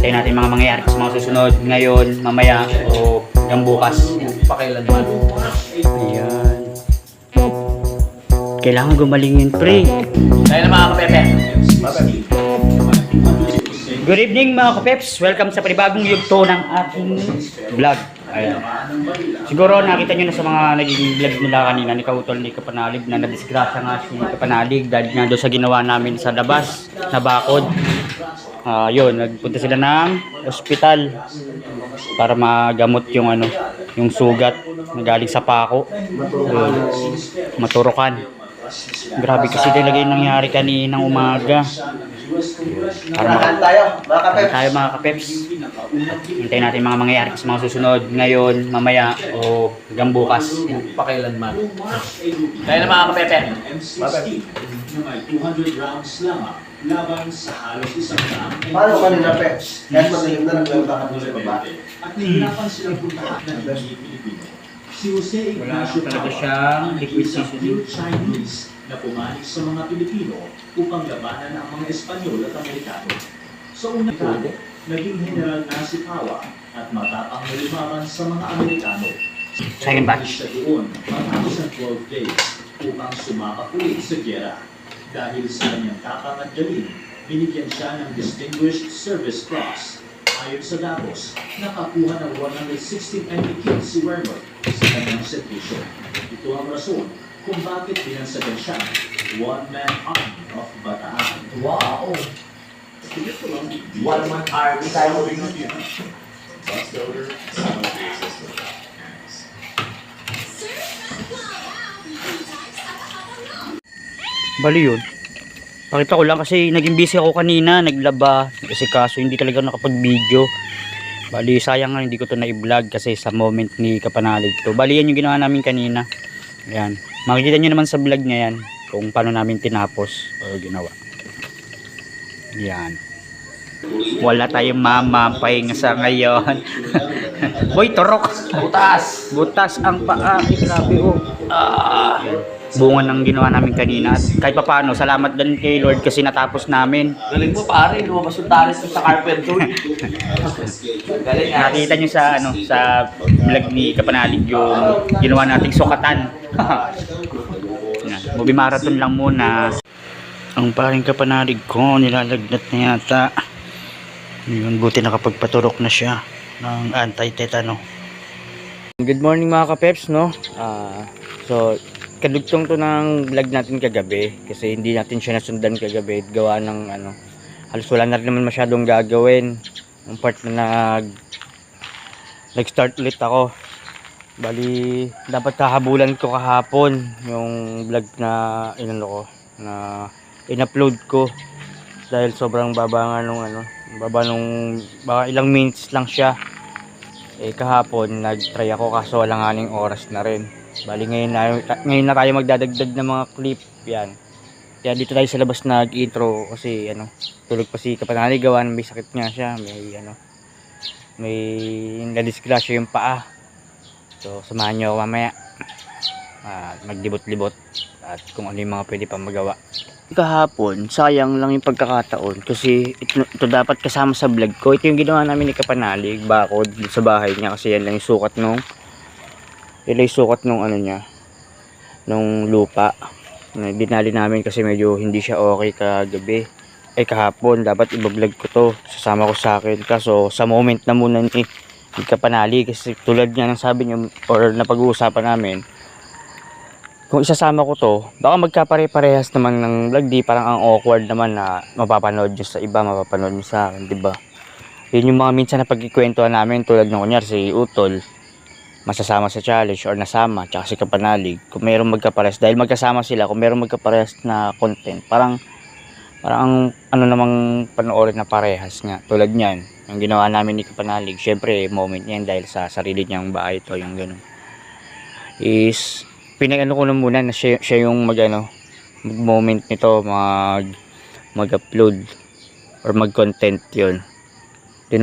Hintayin natin mga mangyayari sa mga susunod. Ngayon, mamaya, o hanggang bukas. Pakailanman. Ayan. Kailangan gumaling yun, pre. Tayo na mga kapepe. Good evening mga kapeps. Welcome sa panibagong yugto ng ating vlog. Ayan. Siguro nakita nyo na sa mga naging vlog nila kanina ni Kautol ni Kapanalig na nadisgrasya nga si Kapanalig dahil nga doon sa ginawa namin sa labas na bakod. Yun, nagpunta sila ng ospital para magamot yung yung sugat na galing sa pako. Yun, maturokan. Grabe kasi talaga yung nangyari kaninang umaga. Para tayo mga kapeps. Hintayin natin mga mangyayari sa mga susunod. Ngayon, mamaya, o hanggang bukas. Pakailanman. Tayo na mga kapepe. Laban sa halos isang daang Paano kanina, Peps? Kahit madilim na naglalakad mo sa baba. at nahihirapan silang puntahan ng mga Pilipino. Si Jose Ignacio talaga Cava, siyang ang liquid isang seasoning. pure Chinese na pumanik sa mga Pilipino upang labanan ang mga Espanyol at Amerikano. Sa unang punto, naging general na si Cava at matapang na lumaban sa mga Amerikano. Second batch. Siya doon matapos ang 12 days upang sumapak ulit sa giyera. Dahil sa kanyang tapang at galing, binigyan siya ng Distinguished Service Cross. Ayon sa datos, nakakuha ng 116 Emmy kills si Werner sa kanyang servisyo. Ito ang rason kung bakit binansagan siya one-man army of Bataan. Wow! One man army tayo. Bali yun. Pakita ko lang kasi naging busy ako kanina, naglaba, kasi kaso hindi talaga nakapag-video. Bali sayang nga hindi ko to na-vlog kasi sa moment ni Kapanalig to. Bali yan yung ginawa namin kanina. Ayan. Makikita nyo naman sa vlog niya yan kung paano namin tinapos o ginawa. Yan. Wala tayong mamapahinga sa ngayon. Boy, turok. Butas! Butas ang paa. Ay, grabe oh. Bunga ng ginawa namin kanina. At kahit pa paano, salamat din kay Lord kasi natapos namin. Galing mo pare, lumabas yung talis sa carpenter. Galing ah. Nakita nyo sa sa vlog ni Kapanalig yung ginawa nating sukatan. Yan, movie marathon lang muna. Ang paring Kapanalig ko nilalagnat na yata. Yun, buti nakapagpaturok na siya ng anti-tetano. Good morning mga kapeps, no? So kadugtong to ng vlog natin kagabi kasi hindi natin siya nasundan kagabi gawa ng halos wala na rin naman masyadong gagawin. Yung part na nag-start ulit ako, bali dapat kahabulan ko kahapon yung vlog na in-upload ko dahil sobrang baba nga nung baka ilang minutes lang siya. Kahapon nag-try ako kaso wala nga ning oras na rin. Bali ngayon na tayo magdadagdag ng mga clip yan. Kaya dito tayo sa labas nag-intro kasi tulog pa si Kapanalig gawa may sakit nga siya, may nadisgrasya yung paa. So samahan nyo ako mamaya maglibot-libot at kung ano yung mga pwede pa magawa. Kahapon sayang lang yung pagkakataon kasi ito dapat kasama sa vlog ko. Ito yung ginawa namin ni Kapanalig bakod sa bahay niya kasi yan lang yung sukat nung nung lupa na dinali namin kasi medyo hindi siya okay kagabi. Kahapon dapat i-vlog ko to, sasama ko sa akin kaso sa moment na muna ni Kapanalig kasi tulad nga ng sabi niyo or napag-uusapan namin, kung isasama ko to baka magkapare-parehas naman ng vlog, di parang ang awkward naman na mapapanood nyo sa iba, mapapanood nyo sa akin, diba? Yun yung mga minsan na pagkikwentuhan namin tulad ng kunyar si Utol masasama sa challenge or nasama tsaka si Kapanalig kung mayroong magkaparehas dahil magkasama sila, kung mayroong magkaparehas na content parang namang panoorin na parehas nga tulad nyan yung ginawa namin ni Kapanalig. Syempre moment yan dahil sa sarili niyang bahay to, yung gano'n is pinag-ko na muna na siya yung mag-moment nito mag-upload or mag-content yun.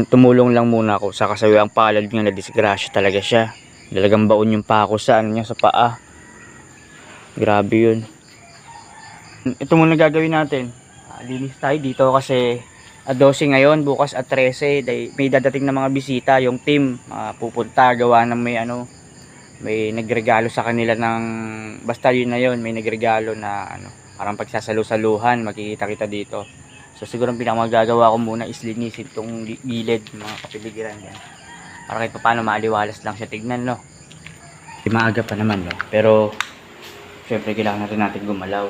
Tumulong lang muna ako sa kasawi ang palad niya na disgrasya talaga siya. Dalagang baon yung pako sa niya sa paa. Grabe yun. Ito muna gagawin natin. Linis tayo dito kasi at 12 ngayon, bukas at 13. May dadating na mga bisita, yung team pupunta, gawa ng may nagregalo sa kanila ng, basta yun na yun, may nagregalo na parang pagsasalu-saluhan, makikita kita dito. So siguro ang pinakamagagawa ko muna is linisin tong gilid, mga kapiligiran yan, para kahit paano maaliwalas lang siya tignan, no. Maaga pa naman, no, pero syempre kailangan natin gumalaw.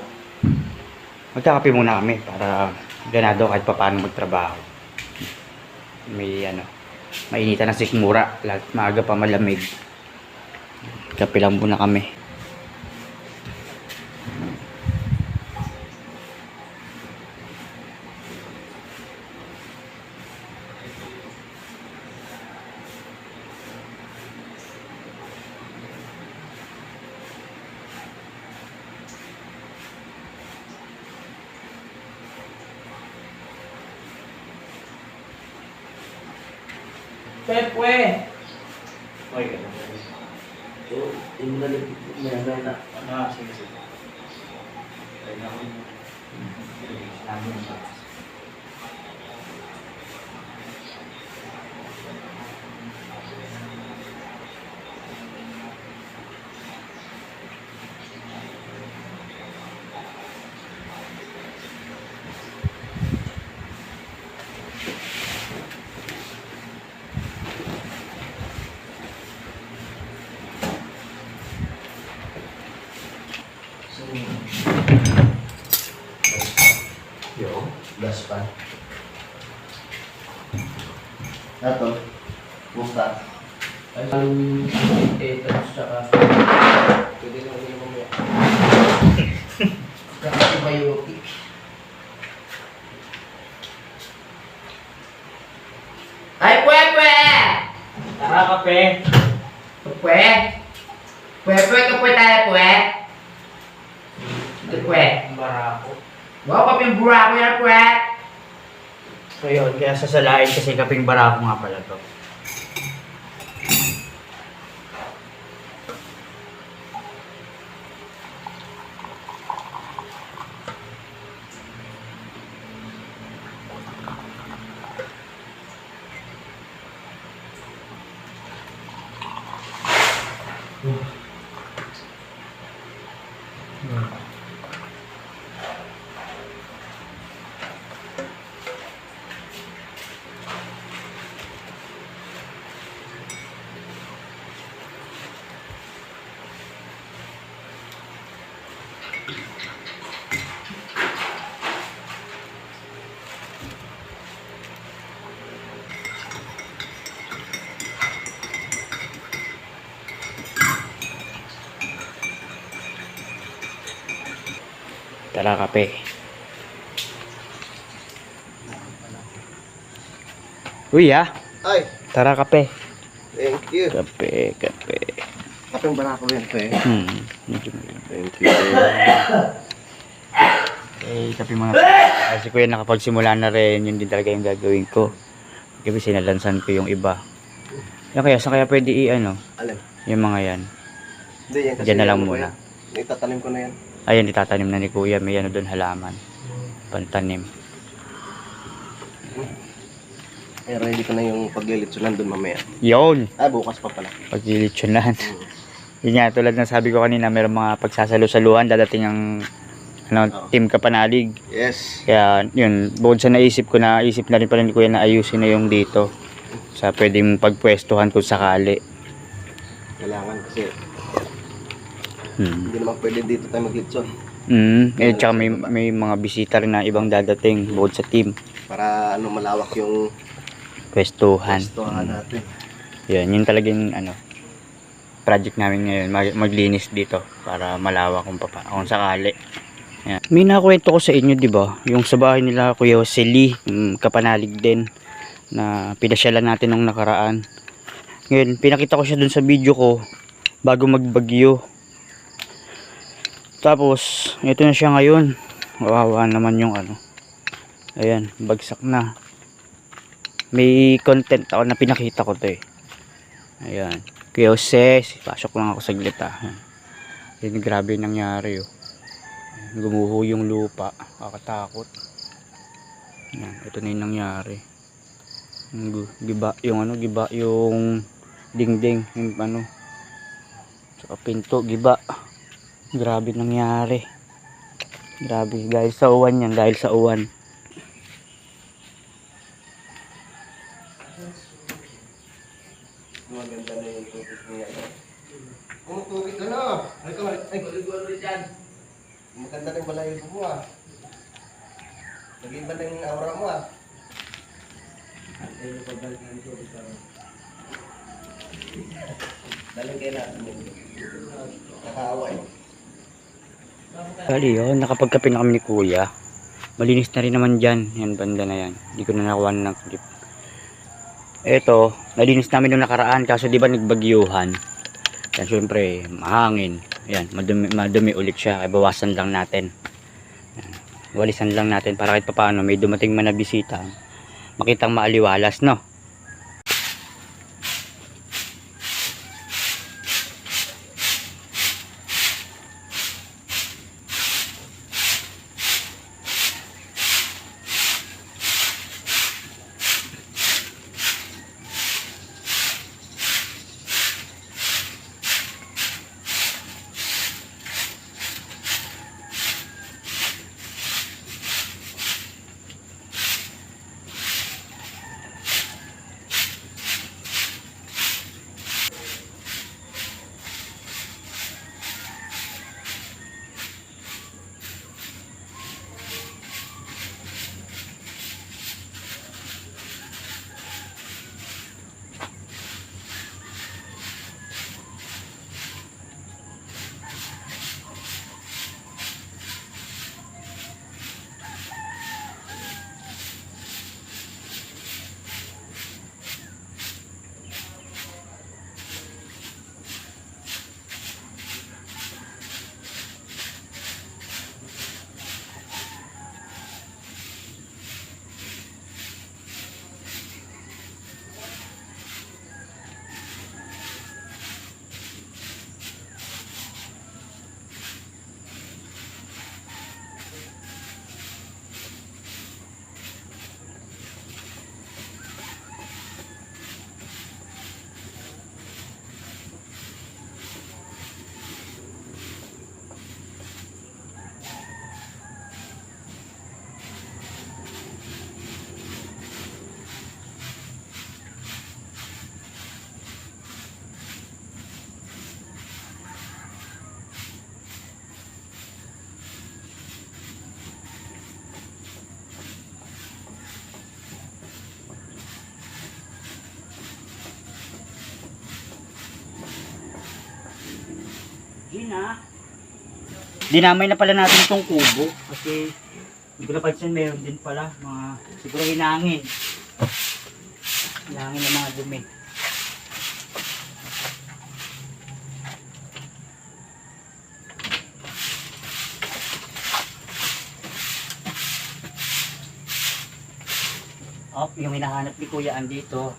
Magkakape muna kami para ganado kahit paano magtrabaho. May mainitan na sikmura, lahat maaga pa malamig. Kape lang muna kami. Pepwe! Okay, So, yung meron na. sige. Yo, gas pa. Ato, musta? Ang potatoes tsaka pwede na ulit mamaya. Antibiotic. Ay, Pwepwe! Tara, kape. Pwe? Pwepwe, kapwe tayo, Pwe? Pwe? Barako. Wow, kaping burako yan, Pwe? So yun, kaya sasalain kasi kaping barako nga pala to. Tara, kape. Uy, Ay, tara, kape. thank you. Kape. Kapeng barako yan, pe. Thank you. Kape mga kasi kuya nakapagsimula na rin, yun din talaga yung gagawin ko. Kasi sinalansan ko yung iba. Yan kaya, saan kaya pwede Alin? yung mga yan? Hindi, yan kasi. Diyan na lang ano ko muna. yan. Itatanim ko na yan. Ayan, itatanim na ni kuya. May doon halaman. Pantanim. Eh, ready ko na yung paglilitsunan doon mamaya. Yun! Ah, bukas pa pala. Paglilitsunan. Yun nga, tulad ng sabi ko kanina, mayroong mga pagsasalu-saluhan. Dadating ang team Kapanalig. Yes. Kaya yun, bukod sa naisip na rin pala ni kuya na ayusin na yung dito. Sa pwedeng pagpwestuhan kung sakali. Kailangan kasi hindi naman pwede dito tayo maglitson. Tsaka may mga bisita rin na ibang dadating bukod sa team. Para malawak yung Pwestuhan. natin. Yan, yun talagang project namin ngayon, maglinis dito para malawak kung sakali. Yan. May nakwento ko sa inyo, 'di ba? Yung sa bahay nila Kuya Josely, Kapanalig din na pinasyalan natin nung nakaraan. Ngayon, pinakita ko siya dun sa video ko bago magbagyo. Tapos, ito na siya ngayon. Wawa naman yung ayan, bagsak na. May content ako na pinakita ko to Ayan. Kuya Jose, pasok lang ako saglit Ayan, grabe yung nangyari Gumuho yung lupa. Kakatakot. Yan, ito na yung nangyari. Giba yung dingding, yung ano. Saka pinto, giba. Grabe nangyari. Grabe dahil sa uwan yan, dahil sa uwan. Maganda na yung tubig niya. Kung tubig ka na. Ay, Gulo-gulo dyan. maganda rin balayo mo ah. Nag-iba na yung aura mo ah. Daling kayo natin yun. Nakaawa eh. Bali yun, nakapagkape na kami ni kuya. Malinis na rin naman dyan. Yan, banda na yan. Hindi ko na nakuha ng clip. Eto, nalinis namin nung nakaraan. Kaso di ba nagbagyuhan? Yan, syempre, mahangin. Yan, madumi ulit siya. Kaya bawasan lang natin. Yan, walisan lang natin para kahit papaano may dumating man na bisita. Makitang maaliwalas, no? Gina, dinamay na pala natin itong kubo kasi hindi ko napansin meron din pala mga siguro hinangin ng mga dumi. Yung hinahanap ni Kuya andito.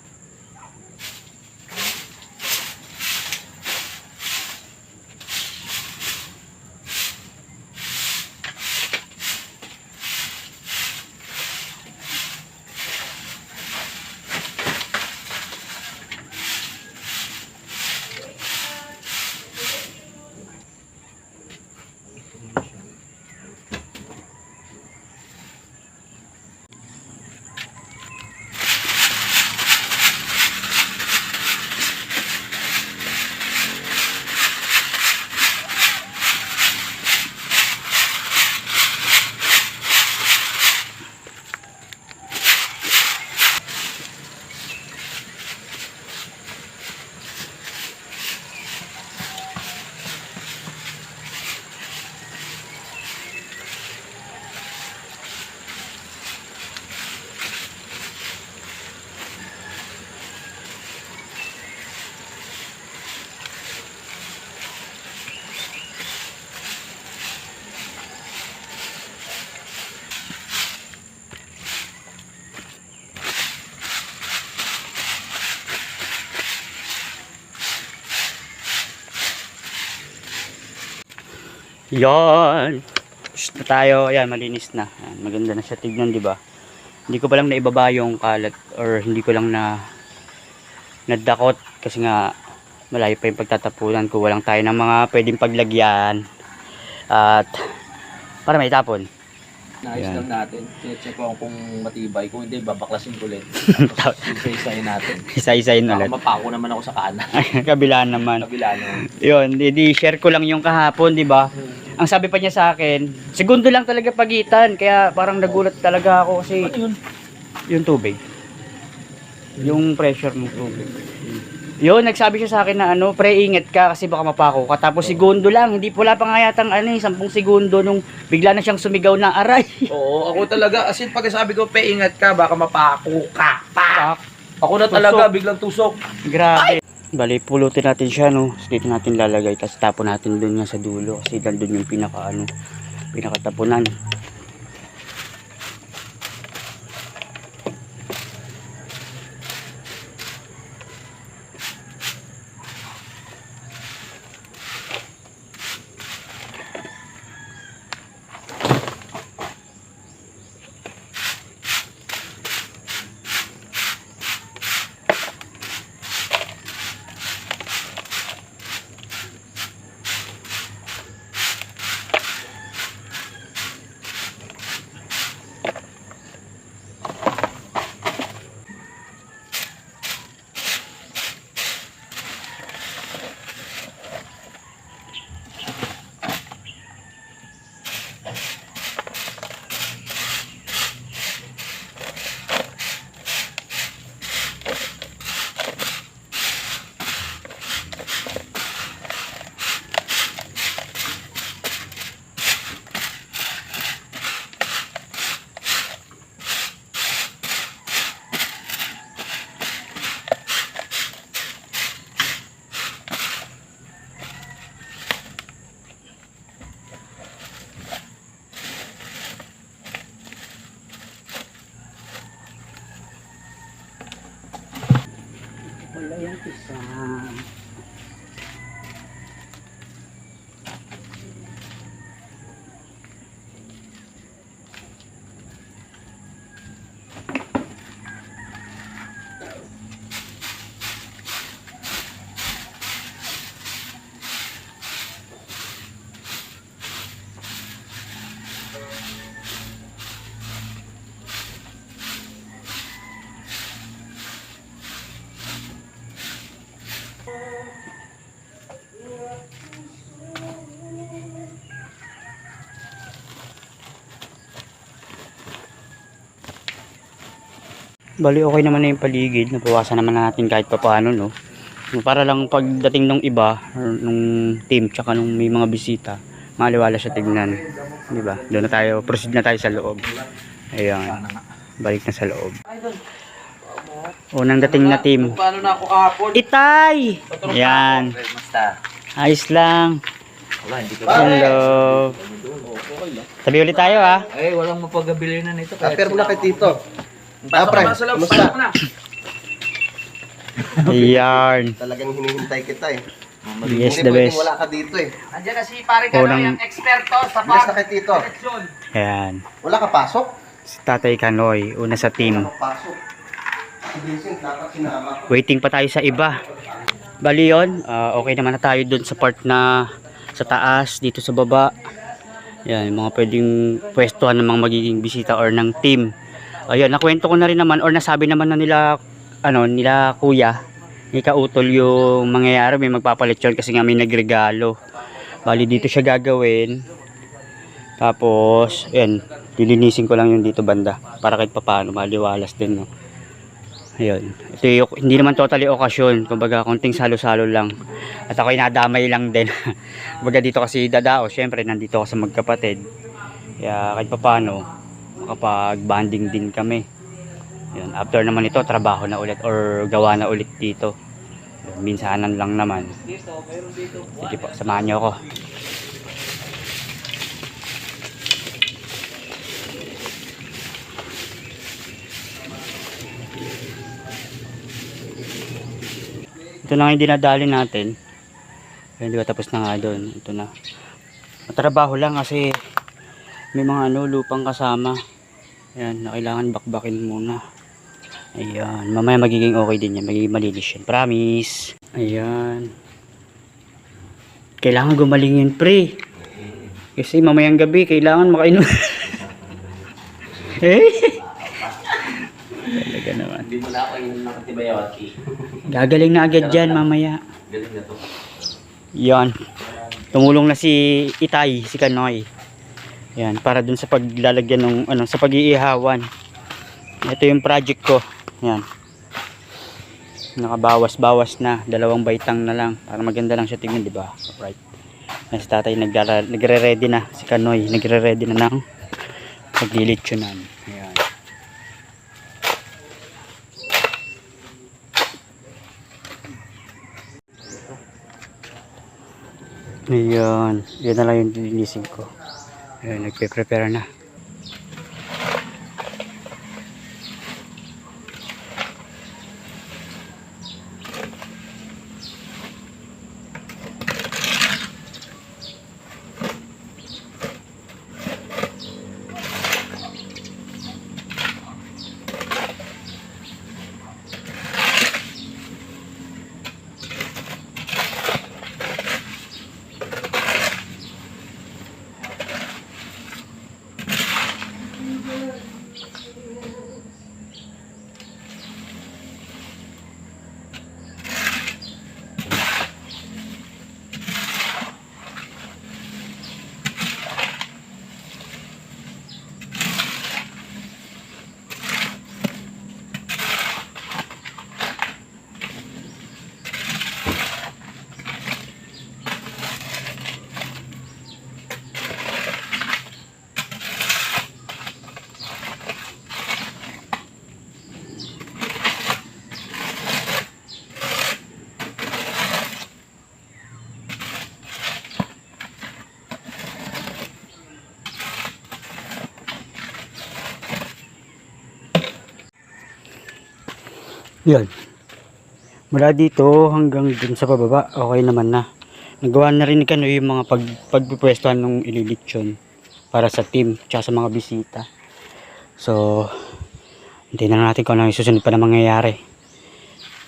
Yan. Shh na tayo. Ayan, malinis na. Ayan, maganda na siya tignan, di ba? Hindi ko pa lang naibaba yung kalat or hindi ko lang nadakot kasi nga malayo pa yung pagtatapunan ko. Walang tayo ng mga pwedeng paglagyan at para may tapon. Naayos Ayan. lang natin. Check ko kung matibay. Kung hindi, babaklasin ko ulit. Tapos isa-isayin natin. Isa-isayin Baka ulit. mapako naman ako sa kanan. Kabilaan naman. Kabila naman. Yun, di-share ko lang yung kahapon, di ba? Ang sabi pa niya sa akin, segundo lang talaga pagitan. Kaya parang nagulat talaga ako kasi Ano yun? yung tubig. Yung pressure ng tubig. Yun, nagsabi siya sa akin na ano, pre-ingat ka kasi baka mapako ka. Tapos segundo lang, hindi pala pa nga yatang 10 segundo nung bigla na siyang sumigaw na aray. Oo, ako talaga. As in, pag sabi ko, ingat ka, baka mapako ka. Pak! Ako na talaga, biglang tusok. Grabe. Bali, pulutin natin siya, no? So, dito natin lalagay. Tapos tapon natin dun nga sa dulo. Kasi doon yung pinakatapunan. Wala yung isa. Bali okay naman na yung paligid, nabawasan naman natin kahit pa paano, no. Para lang pagdating ng iba or nung team tsaka nung may mga bisita, maliwala siya tignan, di ba? Doon na tayo, proceed na tayo sa loob. Ayan. Balik na sa loob. Unang dating na team. Paano na ako kahapon? Itay! Ayan. Basta. Ayos lang. Wala, hindi ko. Hello. Okay lang. Tabi ulit tayo, ha. Eh, walang mapagabili na nito. Aper mo na kay Tito. Pasok Pre, na sa loob. kumusta? Pasok na. Ayan. Talagang hinihintay kita eh. Yes, Hindi the pwedeng best. wala ka dito eh. Andiyan na si pare Unang- Kanoy, ang eksperto sa Bilis na kay Tito. pag-eleksyon. Ayan. Wala ka pasok? Si Tatay Kanoy, una sa Wala team. ka pasok. Si Vincent, dapat sinama ko. Waiting pa tayo sa iba. Bali yun, okay naman na tayo dun sa part na sa taas, dito sa baba. Yan, yung mga pwedeng pwestuhan ng mga magiging bisita or ng team. Ayun, nakwento ko na rin naman or nasabi naman na nila, nila kuya, ni Kautol yung mangyayari, may magpapalit yun kasi nga may nagregalo. Bali dito siya gagawin. Tapos, yan, lilinisin ko lang yung dito banda para kahit papaano maliwalas din, no. Ayun. Ito yung, hindi naman totally okasyon. Kumbaga, konting salo-salo lang. At ako'y nadamay lang din. Kumbaga dito kasi dadao. Siyempre, nandito ako sa magkapatid. Kaya kahit paano, makapag-banding din kami. Ayun. After naman ito, trabaho na ulit or gawa na ulit dito. Minsanan lang naman. Sige po, samahan niyo ako. Ito na nga yung dinadali natin. Ayun, di ba tapos na nga doon. Ito na. Matrabaho lang kasi may mga lupang kasama. Ayan, na kailangan bakbakin muna. Ayan, mamaya magiging okay din yan. Magiging malinis yan. Promise. Ayan. Kailangan gumaling yun, pre. Kasi mamayang gabi, kailangan makainom. Talaga naman. Hindi mo na ako yung nakatibay-awati. Gagaling na agad dyan, mamaya. Galing na to. Yan. Tumulong na si Itay, si Kanoy. Yan, para dun sa paglalagyan ng ano, sa pag-iihawan. Ito yung project ko. Yan. Nakabawas-bawas na, 2 baitang na lang para maganda lang siya tingnan, di ba? Right. Si Tatay nagre-ready na, si Kanoy nagre-ready na ng paglilitsyonan. Ayan. Ayan, yun na lang yung lilinisin ko. Ayan, nagpe-prepare na. Yan. Mula dito hanggang dun sa pababa, okay naman na. Nagawa na rin ni Kanoy yung mga pagpupwestuhan ng ililitsyon para sa team, tsaka sa mga bisita. So, hintayin na natin kung ano yung susunod pa na mangyayari.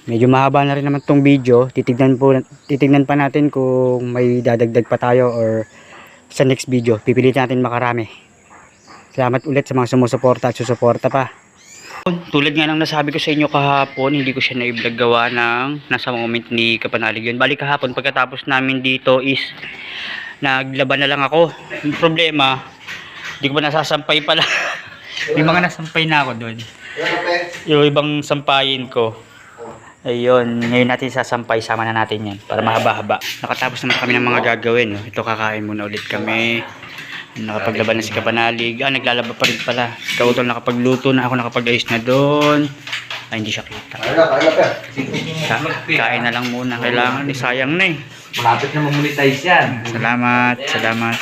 Medyo mahaba na rin naman tong video. Titignan pa natin kung may dadagdag pa tayo or sa next video. Pipilitin natin makarami. Salamat ulit sa mga sumusuporta at susuporta pa. Tulad nga ng nasabi ko sa inyo kahapon, hindi ko siya na-vlog gawa ng nasa moment ni Kapanalig yun. Bali kahapon pagkatapos namin dito is naglaban na lang ako. Yung problema, hindi ko pa nasasampay pala. May mga nasampay na ako doon. Yung ibang sampayin ko. Ayun, ngayon natin sasampay, sama na natin yan para mahaba-haba. Nakatapos naman kami ng mga gagawin. No? Ito, kakain muna ulit kami. Nakapaglaban na si Kapanalig. Naglalaba pa rin pala. Si Kautol nakapagluto na, ako nakapag-ayos na doon. Ay, hindi siya kita. Kain na lang muna. Kailangan, sayang na eh. Malapit na mamonetize yan. Salamat, salamat.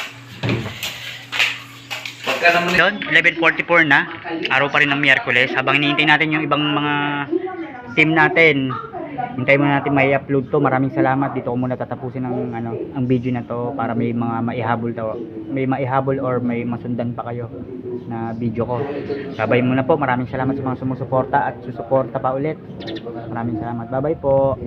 Pagka naman Yun, 11:44 na. Araw pa rin ng Miyerkules. Habang hinihintay natin yung ibang mga team natin. Hintayin muna natin may upload to. Maraming salamat. Dito ko muna tatapusin ang video na to para may mga maihabol or may masundan pa kayo na video ko. Babay muna po. Maraming salamat sa mga sumusuporta at susuporta pa ulit. Maraming salamat. Bye bye po.